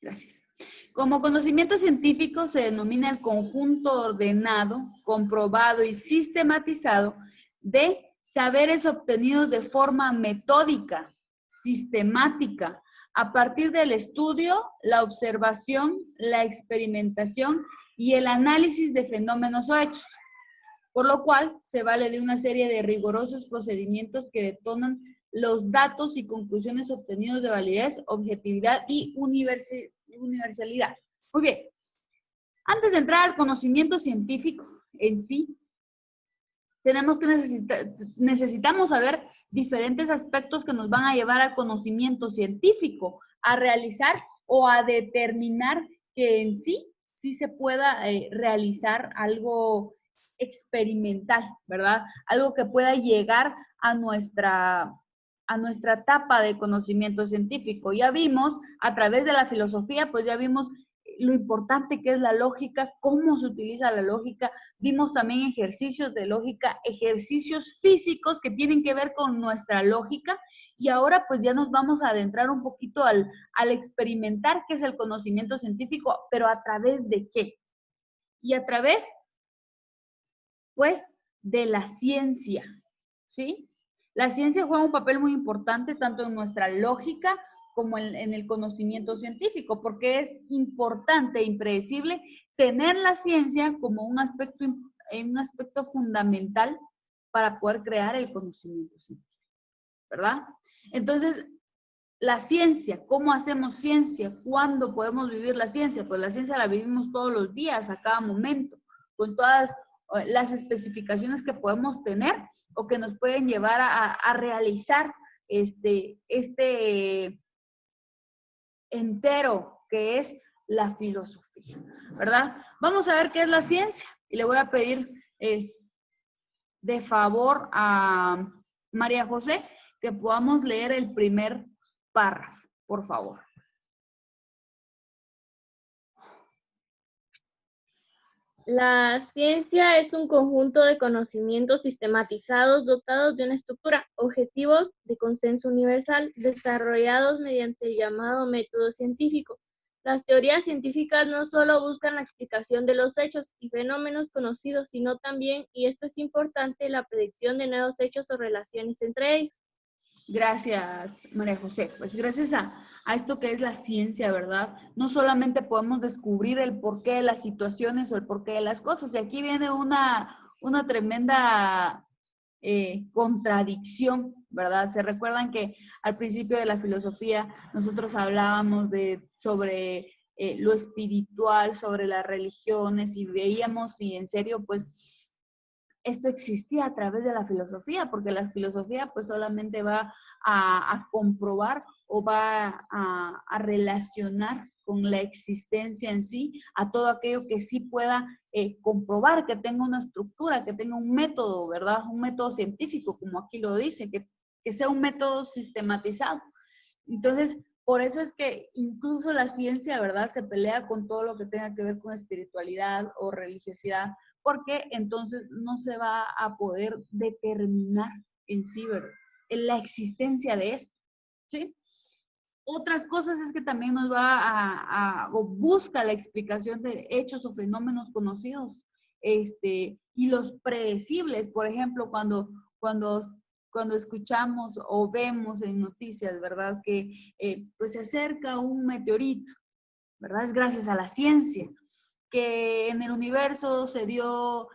Gracias. Como conocimiento científico se denomina el conjunto ordenado, comprobado y sistematizado de saberes obtenidos de forma metódica, sistemática, a partir del estudio, la observación, la experimentación y el análisis de fenómenos o hechos, por lo cual se vale de una serie de rigurosos procedimientos que detonan los datos y conclusiones obtenidos de validez, objetividad y universalidad. Muy bien, antes de entrar al conocimiento científico en sí, necesitamos saber diferentes aspectos que nos van a llevar al conocimiento científico, a realizar o a determinar que en sí se pueda realizar algo experimental, ¿verdad? Algo que pueda llegar a nuestra etapa de conocimiento científico. Ya vimos, a través de la filosofía, pues ya vimos lo importante que es la lógica, cómo se utiliza la lógica. Vimos también ejercicios de lógica, ejercicios físicos que tienen que ver con nuestra lógica. Y ahora pues ya nos vamos a adentrar un poquito al experimentar qué es el conocimiento científico, pero ¿a través de qué? Y a través, pues, de la ciencia, ¿sí? La ciencia juega un papel muy importante tanto en nuestra lógica como en el conocimiento científico, porque es importante e impredecible tener la ciencia como un aspecto fundamental para poder crear el conocimiento científico, ¿verdad? Entonces, la ciencia, ¿cómo hacemos ciencia? ¿Cuándo podemos vivir la ciencia? Pues la ciencia la vivimos todos los días, a cada momento, con todas las especificaciones que podemos tener o que nos pueden llevar a realizar este entero que es la filosofía, ¿verdad? Vamos a ver qué es la ciencia y le voy a pedir de favor a María José que podamos leer el primer párrafo, por favor. La ciencia es un conjunto de conocimientos sistematizados dotados de una estructura, objetivos de consenso universal, desarrollados mediante el llamado método científico. Las teorías científicas no solo buscan la explicación de los hechos y fenómenos conocidos, sino también, y esto es importante, la predicción de nuevos hechos o relaciones entre ellos. Gracias, María José. Pues gracias a esto que es la ciencia, ¿verdad? No solamente podemos descubrir el porqué de las situaciones o el porqué de las cosas. Y aquí viene una tremenda contradicción, ¿verdad? Se recuerdan que al principio de la filosofía nosotros hablábamos sobre lo espiritual, sobre las religiones y veíamos si en serio, pues, esto existía a través de la filosofía, porque la filosofía pues solamente va a comprobar o va a relacionar con la existencia en sí a todo aquello que sí pueda comprobar, que tenga una estructura, que tenga un método, ¿verdad? Un método científico, como aquí lo dice, que sea un método sistematizado. Entonces, por eso es que incluso la ciencia, ¿verdad?, se pelea con todo lo que tenga que ver con espiritualidad o religiosidad, porque entonces no se va a poder determinar en sí, ¿verdad?, en la existencia de esto, ¿sí? Otras cosas es que también nos va o busca la explicación de hechos o fenómenos conocidos, y los predecibles, por ejemplo, cuando escuchamos o vemos en noticias, ¿verdad?, que pues se acerca un meteorito, ¿verdad? Es gracias a la ciencia. Que en el universo se dio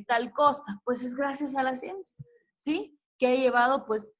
tal cosa, pues es gracias a la ciencia, ¿sí? Que ha llevado pues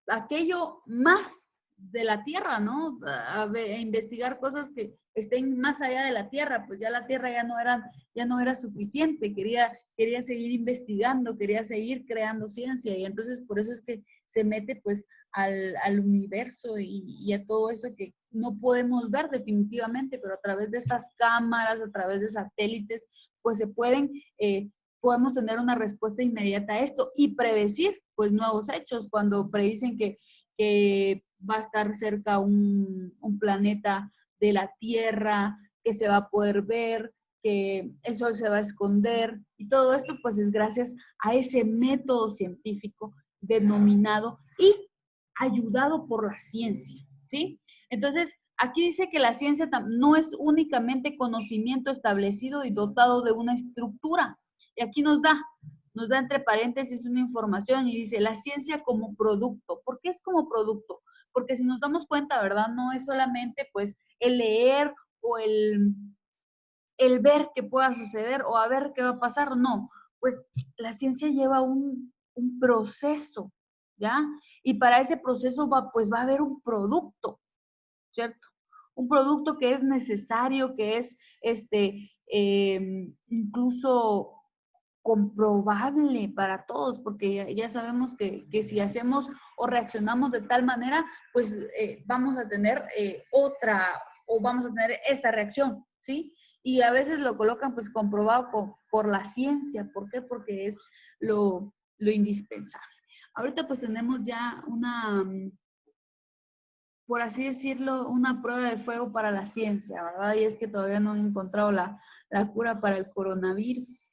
aquello más de la Tierra, ¿no? A investigar cosas que estén más allá de la Tierra, pues ya la Tierra ya no era suficiente, quería seguir investigando, quería seguir creando ciencia, y entonces por eso es que se mete pues al universo y a todo eso que no podemos ver definitivamente, pero a través de estas cámaras, a través de satélites, pues se podemos tener una respuesta inmediata a esto y predecir pues nuevos hechos cuando predicen que va a estar cerca un planeta de la Tierra, que se va a poder ver, que el Sol se va a esconder, y todo esto pues es gracias a ese método científico denominado y ayudado por la ciencia, ¿sí? Entonces, aquí dice que la ciencia no es únicamente conocimiento establecido y dotado de una estructura. Y aquí nos da entre paréntesis una información y dice, la ciencia como producto. ¿Por qué es como producto? Porque si nos damos cuenta, ¿verdad? No es solamente pues el leer o el ver qué pueda suceder o a ver qué va a pasar, no. Pues la ciencia lleva un proceso, ¿ya? Y para ese proceso pues va a haber un producto, ¿cierto? Un producto que es necesario, que es incluso comprobable para todos, porque ya sabemos que si hacemos o reaccionamos de tal manera, pues vamos a tener otra o vamos a tener esta reacción, ¿sí? Y a veces lo colocan pues comprobado por la ciencia. ¿Por qué? Porque es lo indispensable. Ahorita pues tenemos ya una, por así decirlo, una prueba de fuego para la ciencia, ¿verdad? Y es que todavía no han encontrado la cura para el coronavirus,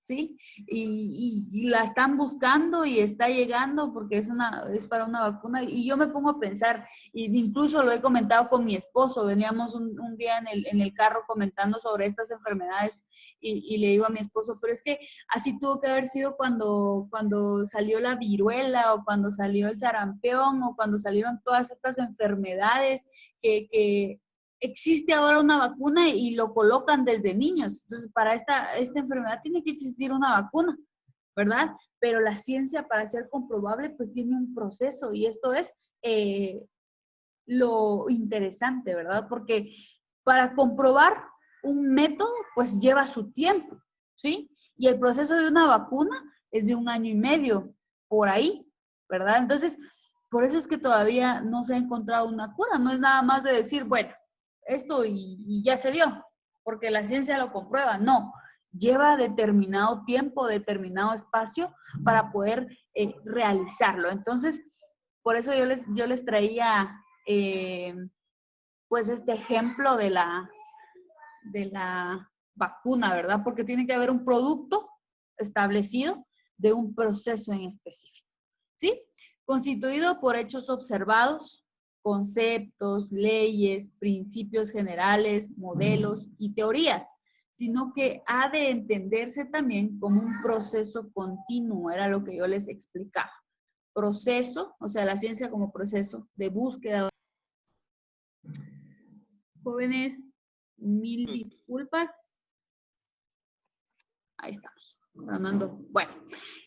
¿sí? Y la están buscando y está llegando porque es para una vacuna. Y yo me pongo a pensar, y incluso lo he comentado con mi esposo, veníamos un día en el carro comentando sobre estas enfermedades y le digo a mi esposo, pero es que así tuvo que haber sido cuando salió la viruela o cuando salió el sarampión o cuando salieron todas estas enfermedades que existe ahora una vacuna y lo colocan desde niños. Entonces, para esta enfermedad tiene que existir una vacuna, ¿verdad? Pero la ciencia, para ser comprobable, pues tiene un proceso y esto es lo interesante, ¿verdad? Porque para comprobar un método, pues lleva su tiempo, ¿sí? Y el proceso de una vacuna es de 1 año y medio, por ahí, ¿verdad? Entonces, por eso es que todavía no se ha encontrado una cura. No es nada más de decir, bueno, esto y ya se dio, porque la ciencia lo comprueba. No, lleva determinado tiempo, determinado espacio para poder realizarlo. Entonces, por eso yo les traía pues este ejemplo de la vacuna, ¿verdad? Porque tiene que haber un producto establecido de un proceso en específico, ¿sí? Constituido por hechos observados, conceptos, leyes, principios generales, modelos y teorías, sino que ha de entenderse también como un proceso continuo, era lo que yo les explicaba. Proceso, o sea, la ciencia como proceso de búsqueda. Jóvenes, mil disculpas. Ahí estamos. Bueno,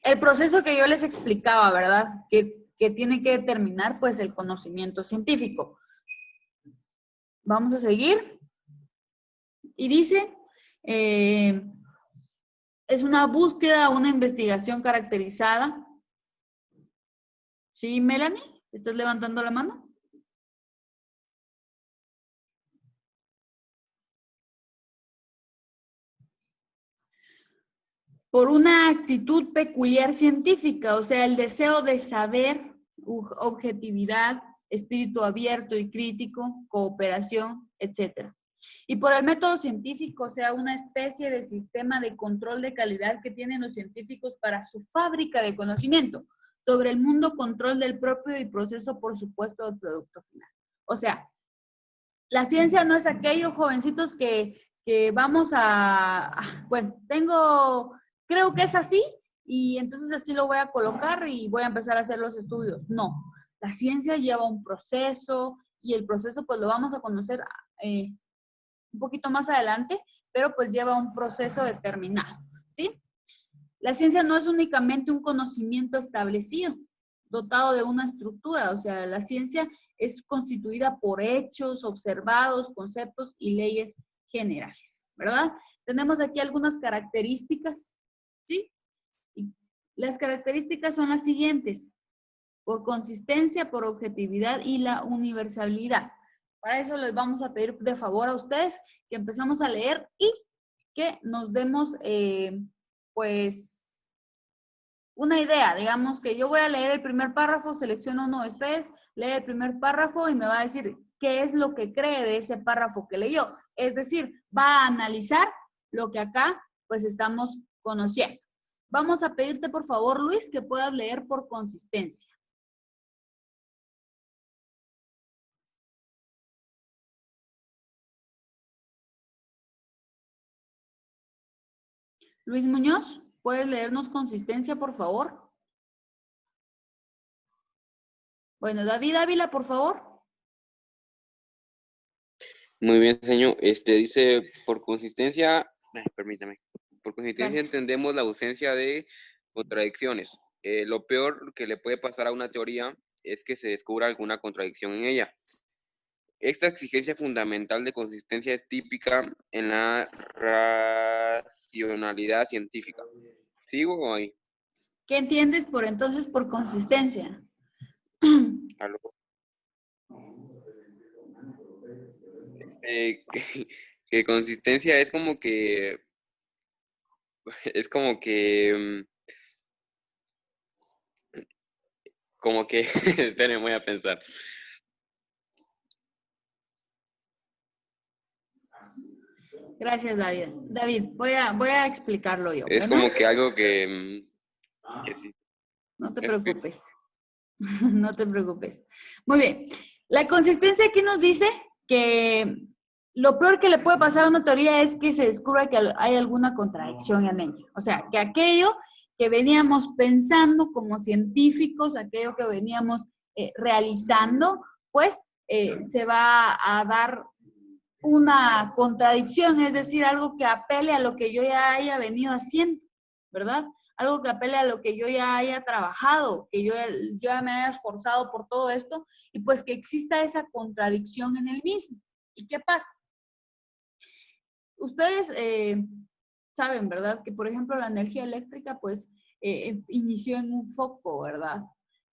el proceso que yo les explicaba, ¿verdad? Que tiene que determinar, pues, el conocimiento científico. Vamos a seguir. Y dice, es una búsqueda, una investigación caracterizada. ¿Sí, Melanie? ¿Estás levantando la mano? Por una actitud peculiar científica, o sea, el deseo de saber, objetividad, espíritu abierto y crítico, cooperación, etc. Y por el método científico, o sea, una especie de sistema de control de calidad que tienen los científicos para su fábrica de conocimiento. Sobre el mundo, control del propio y proceso, por supuesto, del producto final. O sea, la ciencia no es aquello, jovencitos, que vamos bueno, creo que es así, y entonces así lo voy a colocar y voy a empezar a hacer los estudios. No, la ciencia lleva un proceso y el proceso pues lo vamos a conocer un poquito más adelante, pero pues lleva un proceso determinado, ¿sí? La ciencia no es únicamente un conocimiento establecido, dotado de una estructura, o sea, la ciencia es constituida por hechos observados, conceptos y leyes generales, ¿verdad? Tenemos aquí algunas características, ¿sí? Y las características son las siguientes: por consistencia, por objetividad y la universalidad. Para eso les vamos a pedir de favor a ustedes que empezamos a leer y que nos demos, pues, una idea. Digamos que yo voy a leer el primer párrafo, selecciono uno de ustedes, lee el primer párrafo y me va a decir qué es lo que cree de ese párrafo que leyó. Es decir, va a analizar lo que acá pues estamos conociendo. Vamos a pedirte por favor, Luis, que puedas leer por consistencia. Luis Muñoz, ¿puedes leernos consistencia, por favor? Bueno, David Ávila, por favor. Muy bien, señor. Dice, por consistencia, permítame, por consistencia Gracias. entendemos la ausencia de contradicciones. Lo peor que le puede pasar a una teoría es que se descubra alguna contradicción en ella. Esta exigencia fundamental de consistencia es típica en la racionalidad científica. ¿Sigo o ahí? ¿Qué entiendes por entonces por consistencia? ¿Aló? Que, que consistencia es como que, esperen, voy a pensar. Gracias, David. David, voy a explicarlo yo. Es Bueno, como que algo que sí. no te preocupes. No te preocupes. Muy bien. La consistencia aquí nos dice que lo peor que le puede pasar a una teoría es que se descubra que hay alguna contradicción en ella. O sea, que aquello que veníamos pensando como científicos, aquello que veníamos realizando, pues se va a dar una contradicción, es decir, algo que apele a lo que yo ya haya venido haciendo, ¿verdad? Algo que apele a lo que yo ya haya trabajado, que yo ya me haya esforzado por todo esto, y pues que exista esa contradicción en el mismo. ¿Y qué pasa? Ustedes saben, ¿verdad? Que, por ejemplo, la energía eléctrica, pues, inició en un foco, ¿verdad?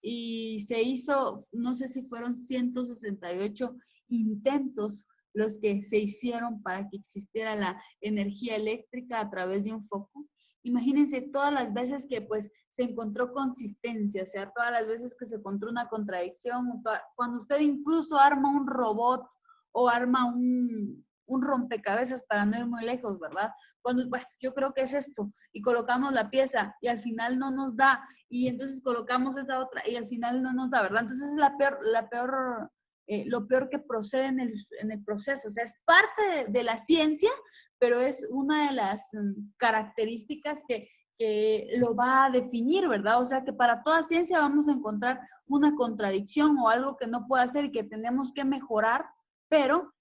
Y se hizo, no sé si fueron 168 intentos los que se hicieron para que existiera la energía eléctrica a través de un foco. Imagínense todas las veces que pues se encontró consistencia, o sea, todas las veces que se encontró una contradicción, cuando usted incluso arma un robot o arma un rompecabezas para no ir muy lejos, ¿verdad? Cuando, bueno, yo creo que es esto, y colocamos la pieza y al final no nos da, y entonces colocamos esa otra y al final no nos da, ¿verdad? Entonces es lo peor que procede en el proceso, o sea, es parte de la ciencia, pero es una de las características que lo va a definir, ¿verdad? O sea, que para toda ciencia vamos a encontrar una contradicción o algo que no puede hacer y que tenemos que mejorar, pero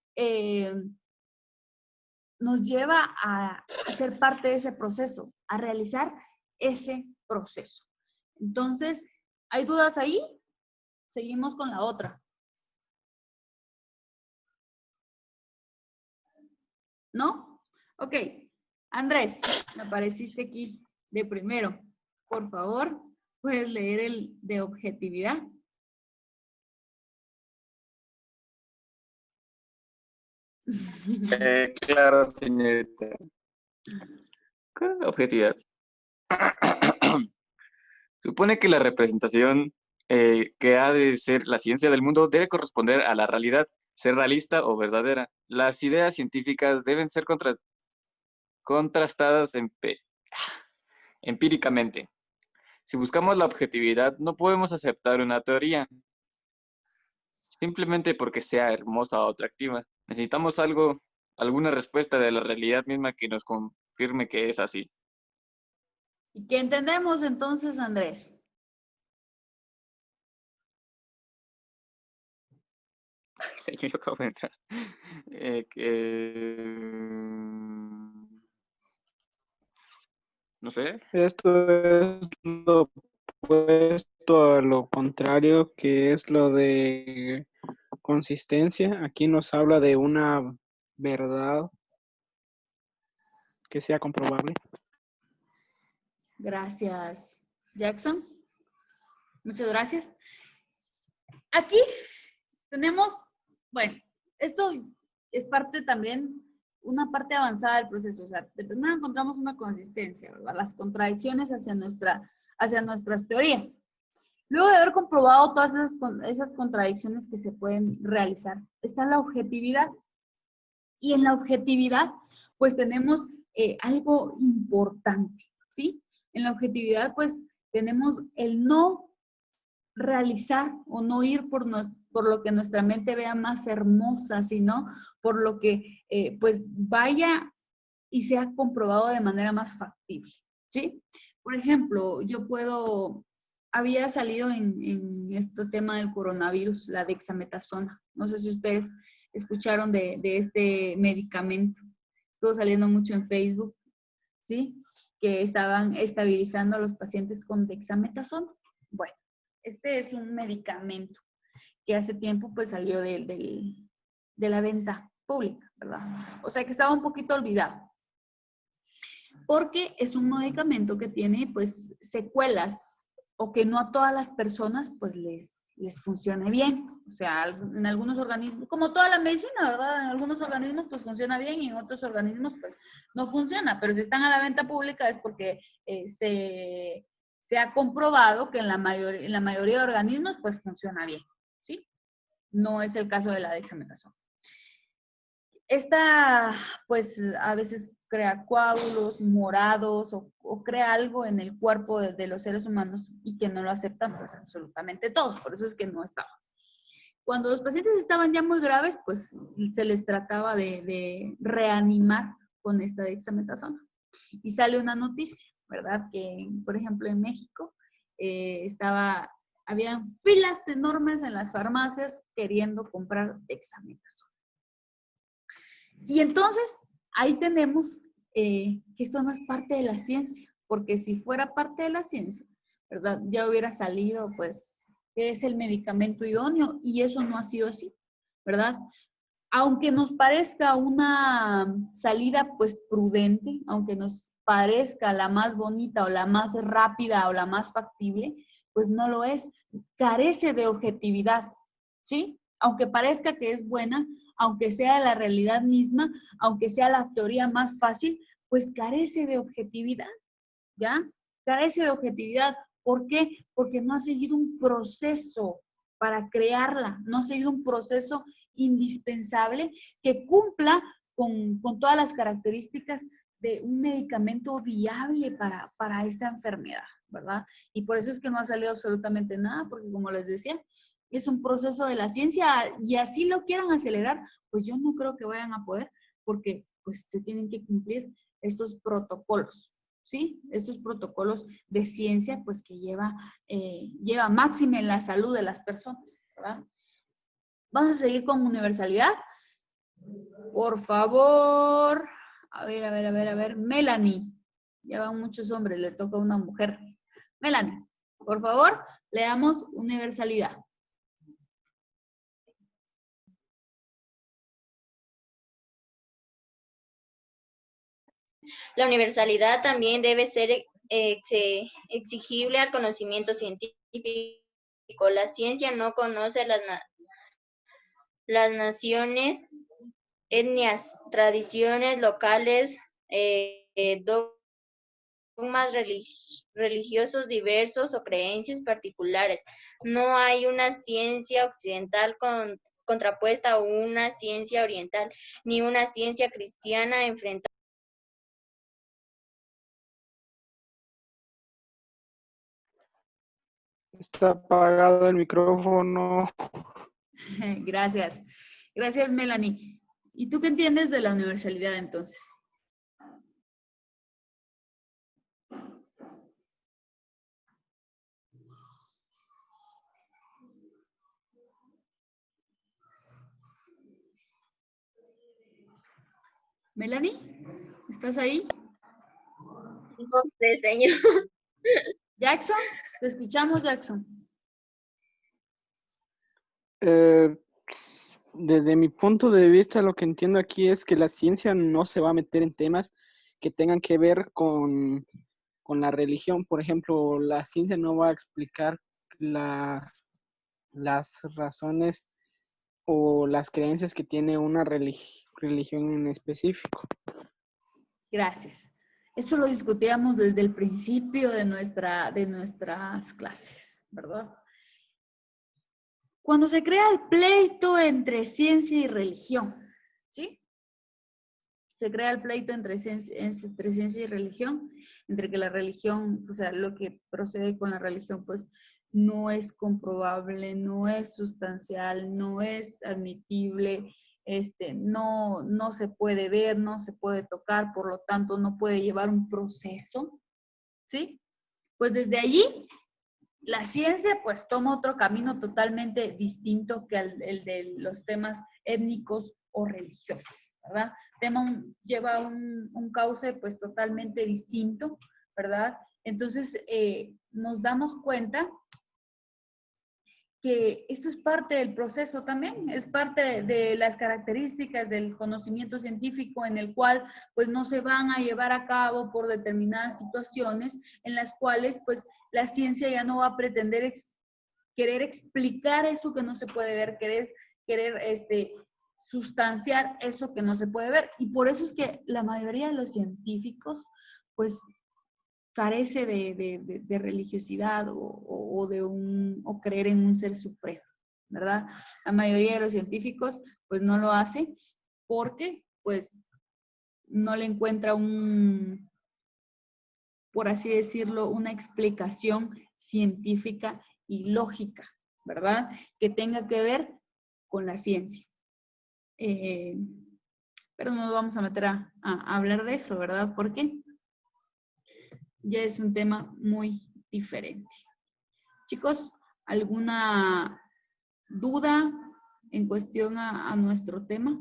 nos lleva a ser parte de ese proceso, a realizar ese proceso. Entonces, ¿hay dudas ahí? Seguimos con la otra. ¿No? Ok. Andrés, me apareciste aquí de primero. Por favor, puedes leer el de objetividad. Claro, señorita. Con objetividad. Supone que la representación que ha de ser la ciencia del mundo debe corresponder a la realidad, ser realista o verdadera. Las ideas científicas deben ser contrastadas empíricamente. Si buscamos la objetividad, no podemos aceptar una teoría simplemente porque sea hermosa o atractiva. Necesitamos alguna respuesta de la realidad misma que nos confirme que es así. ¿Y qué entendemos entonces, Andrés? Señor, yo acabo de entrar. No sé. Esto es lo opuesto a lo contrario, que es lo de consistencia. Aquí nos habla de una verdad que sea comprobable. Gracias, Jackson. Muchas gracias. Aquí tenemos, bueno, esto es parte también, una parte avanzada del proceso. O sea, de primero encontramos una consistencia, ¿verdad? Las contradicciones hacia nuestras teorías. Luego de haber comprobado todas esas contradicciones que se pueden realizar, está la objetividad. Y en la objetividad, pues tenemos algo importante, ¿sí? En la objetividad, pues tenemos el no realizar o no ir por lo que nuestra mente vea más hermosa, sino por lo que pues vaya y se ha comprobado de manera más factible, ¿sí? Por ejemplo, había salido en este tema del coronavirus, la dexametasona. No sé si ustedes escucharon de este medicamento. Estuvo saliendo mucho en Facebook, ¿sí? Que estaban estabilizando a los pacientes con dexametasona. Bueno, este es un medicamento que hace tiempo pues salió de la venta pública, ¿verdad? O sea que estaba un poquito olvidado. Porque es un medicamento que tiene pues secuelas o que no a todas las personas pues les funcione bien. O sea, en algunos organismos, como toda la medicina, ¿verdad? En algunos organismos pues funciona bien y en otros organismos pues no funciona. Pero si están a la venta pública es porque se ha comprobado que en la mayoría de organismos pues funciona bien, ¿sí? No es el caso de la dexametasona. Esta, pues, a veces crea coágulos morados o crea algo en el cuerpo de los seres humanos y que no lo aceptan, pues, absolutamente todos. Por eso es que no estaba. Cuando los pacientes estaban ya muy graves, pues, se les trataba de reanimar con esta dexametasona. Y sale una noticia, ¿verdad? Que, por ejemplo, en México habían filas enormes en las farmacias queriendo comprar dexametasona. Y entonces, ahí tenemos que esto no es parte de la ciencia, porque si fuera parte de la ciencia, ¿verdad? Ya hubiera salido, pues, qué es el medicamento idóneo, y eso no ha sido así, ¿verdad? Aunque nos parezca una salida, pues, prudente, aunque nos parezca la más bonita o la más rápida o la más factible, pues no lo es. Carece de objetividad, ¿sí? Aunque parezca que es buena, aunque sea la realidad misma, aunque sea la teoría más fácil, pues carece de objetividad, ¿ya? Carece de objetividad. ¿Por qué? Porque no ha seguido un proceso para crearla, no ha seguido un proceso indispensable que cumpla con todas las características de un medicamento viable para esta enfermedad, ¿verdad? Y por eso es que no ha salido absolutamente nada, porque como les decía, es un proceso de la ciencia y así lo quieran acelerar, pues yo no creo que vayan a poder, porque pues se tienen que cumplir estos protocolos, ¿sí? Estos protocolos de ciencia, pues que lleva máxima en la salud de las personas, ¿verdad? Vamos a seguir con universalidad. Por favor. A ver. Melanie. Ya van muchos hombres, le toca a una mujer. Melanie, por favor, leamos universalidad. La universalidad también debe ser exigible al conocimiento científico. La ciencia no conoce las naciones, etnias, tradiciones locales, dogmas religiosos diversos o creencias particulares. No hay una ciencia occidental contrapuesta a una ciencia oriental, ni una ciencia cristiana enfrentada. Está apagado el micrófono. Gracias. Gracias, Melanie. ¿Y tú qué entiendes de la universalidad entonces? Melanie, ¿estás ahí? No sé, señor. Jackson, te escuchamos, Jackson. Desde mi punto de vista, lo que entiendo aquí es que la ciencia no se va a meter en temas que tengan que ver con la religión. Por ejemplo, la ciencia no va a explicar las razones o las creencias que tiene una religión en específico. Gracias. Esto lo discutíamos desde el principio de nuestras clases, ¿verdad? Cuando se crea el pleito entre ciencia y religión, ¿sí? Se crea el pleito entre ciencia y religión, entre que la religión, o sea, lo que procede con la religión, pues, no es comprobable, no es sustancial, no es admitible, no se puede ver, no se puede tocar, por lo tanto no puede llevar un proceso, ¿sí? Pues desde allí la ciencia pues toma otro camino totalmente distinto que el de los temas étnicos o religiosos, ¿verdad? Lleva un cauce pues totalmente distinto, ¿verdad? Entonces nos damos cuenta que esto es parte del proceso también, es parte de las características del conocimiento científico en el cual pues no se van a llevar a cabo por determinadas situaciones en las cuales pues la ciencia ya no va a pretender querer explicar eso que no se puede ver, querer sustanciar eso que no se puede ver. Y por eso es que la mayoría de los científicos pues carece de religiosidad o creer en un ser supremo, ¿verdad? La mayoría de los científicos pues no lo hace porque pues no le encuentra por así decirlo, una explicación científica y lógica, ¿verdad? Que tenga que ver con la ciencia. Pero no nos vamos a meter a hablar de eso, ¿verdad? ¿Por qué? Ya es un tema muy diferente. Chicos, ¿alguna duda en cuestión a nuestro tema?